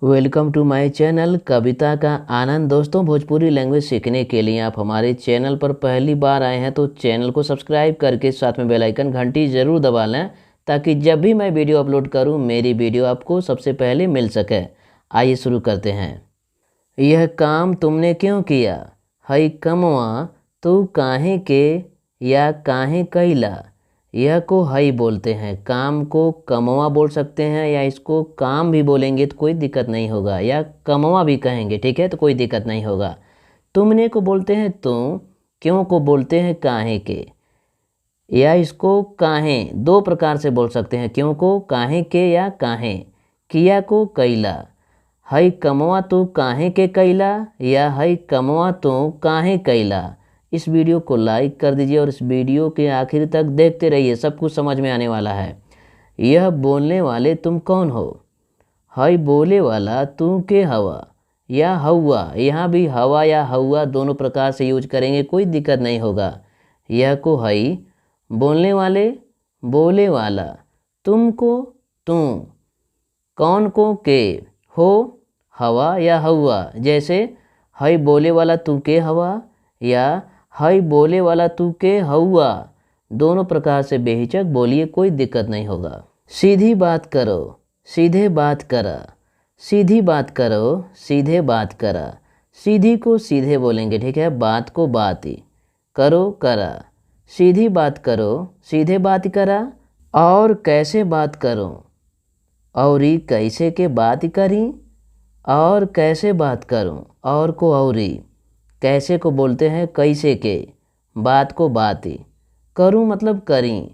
Welcome to my channel कविता का आनंद। दोस्तों, Bhojpuri language सीखने के लिए आप हमारे चैनल पर पहली बार आए हैं तो चैनल को सब्सक्राइब करके साथ में बेल आइकन घंटी ज़रूर दबा लें ताकि जब भी मैं वीडियो अपलोड करूं मेरी वीडियो आपको सबसे पहले मिल सके। आइए शुरू करते हैं। यह काम तुमने क्यों किया, हई कमवा तू काहे के या काहे कैला। यह को हई बोलते हैं, काम को कमवा बोल सकते हैं या इसको काम भी बोलेंगे तो कोई दिक्कत नहीं होगा, या कमवा भी कहेंगे, ठीक है, तो कोई दिक्कत नहीं होगा। तुमने को बोलते हैं तुम, क्यों को बोलते हैं काहे के, या इसको काहे दो प्रकार से बोल सकते हैं, क्यों को काहे के या काहे। किया को कैला, हई कमवा तू काहे के कैला या हई कमवा तू काहे कैला। इस वीडियो को लाइक कर दीजिए और इस वीडियो के आखिर तक देखते रहिए, सब कुछ समझ में आने वाला है। यह बोलने वाले तुम कौन हो, हई बोले वाला तू के हवा या हवा। यहाँ भी हवा या हवा दोनों प्रकार से यूज करेंगे, कोई दिक्कत नहीं होगा। यह को हई बोलने वाले बोले वाला, तुमको तुम, कौन को के, हो हवा या हवा। जैसे हई बोले वाला तू के हवा या हई बोले वाला तू के हवा, दोनों प्रकार से बेहिचक बोलिए, कोई दिक्कत नहीं होगा। सीधी बात करो, सीधे बात करा, सीधी बात करो, सीधे बात करा। सीधी को सीधे बोलेंगे, ठीक है, बात को बात ही, करो करा। सीधी बात करो, सीधे बात करा। और कैसे बात करो, औरी कैसे के बात करी। और कैसे बात करूं, और को औरी, कैसे को बोलते हैं कैसे के, बात को बात ही, करूं मतलब करी,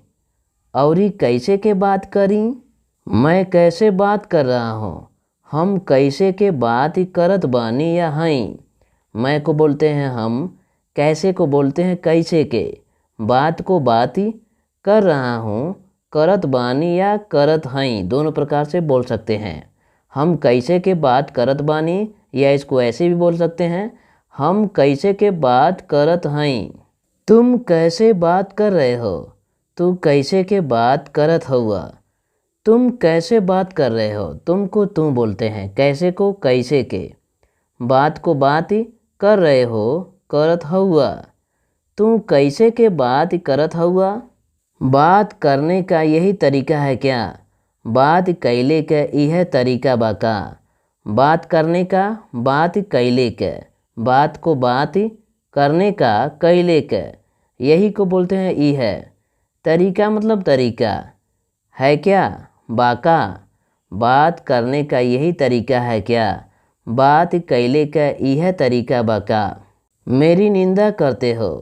औरी कैसे के बात करी। मैं कैसे बात कर रहा हूँ, हम कैसे के बात ही करत बानी या हई। मैं को बोलते हैं हम, कैसे को बोलते हैं कैसे के, बात को बात ही, कर रहा हूँ करत बानी या करत हई, दोनों प्रकार से बोल सकते हैं। हम कैसे के बात करत बानी, या इसको ऐसे भी बोल सकते हैं, हम कैसे के बात करत हई। तुम कैसे बात कर रहे हो, तू कैसे के बात करत हुआ। तुम कैसे बात कर रहे हो, तुमको तुम बोलते हैं, कैसे को कैसे के, बात को बात ही, कर रहे हो करत हुआ। तू कैसे के बात करत हुआ। बात करने का यही तरीका है क्या, बात कैले का यह तरीका बाका। बात करने का बात कैले का, बात को बात करने का कैले का, यही को बोलते हैं ई है तरीका, मतलब तरीका है क्या, बाका। बात करने का यही तरीका है क्या, बात कैले का यह तरीका बाका। मेरी निंदा करते हो,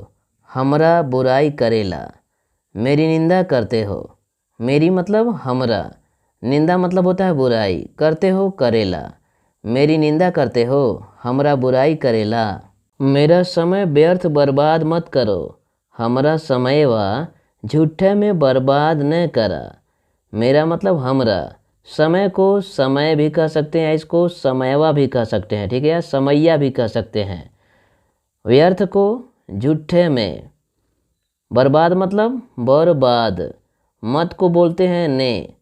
हमरा बुराई करेला। मेरी निंदा करते हो, मेरी मतलब हमरा, निंदा मतलब होता है बुराई, करते हो करेला। मेरी निंदा करते हो, हमरा बुराई करेला। मेरा समय व्यर्थ बर्बाद मत करो, हमरा समयवा झूठे में बर्बाद न करा। मेरा मतलब हमरा, समय को समय भी कह सकते हैं, इसको समयवा भी कह सकते हैं, ठीक है, समैया भी कह सकते हैं। व्यर्थ को झूठे में, बर्बाद मतलब बर्बाद, मत को बोलते हैं ने,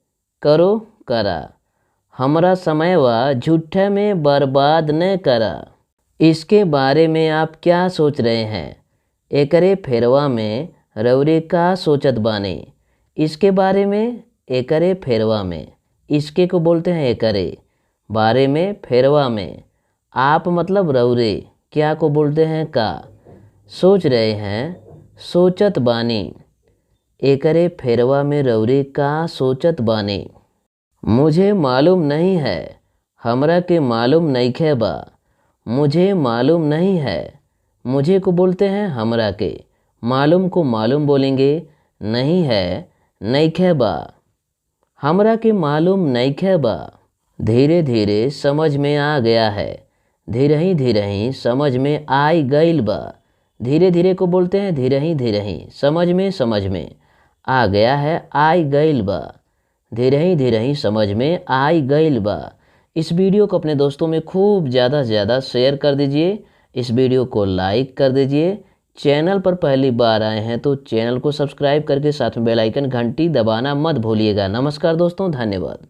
करो करा। हमरा समयवा झूठे में बर्बाद न करा। इसके बारे में आप क्या सोच रहे हैं, एकरे फेरवा में रौरे का सोचत बाने। इसके बारे में, एकरे फेरवा में, इसके को बोलते हैं एकरे, बारे में फेरवा में, आप मतलब रौरे, क्या को बोलते हैं का। सोच रहे हैं, सोचत बानी, एकरे फेरवा में रौरे का सोचत बानी। मुझे मालूम नहीं है, हमरा के मालूम नइखे बा। मुझे मालूम नहीं है, मुझे को बोलते हैं हमरा के, मालूम को मालूम बोलेंगे, नहीं है नइखे बा, हमरा के मालूम नइखे बा। धीरे धीरे समझ में आ गया है, धीरे ही समझ में आई गइल बा। धीरे धीरे को बोलते हैं धीरे ही, समझ में आ गया है, आई गइल बा। धीरे ही समझ में आई गइल बा। इस वीडियो को अपने दोस्तों में खूब ज़्यादा से ज़्यादा शेयर कर दीजिए, इस वीडियो को लाइक कर दीजिए। चैनल पर पहली बार आए हैं तो चैनल को सब्सक्राइब करके साथ में बेल आइकन घंटी दबाना मत भूलिएगा। नमस्कार दोस्तों, धन्यवाद।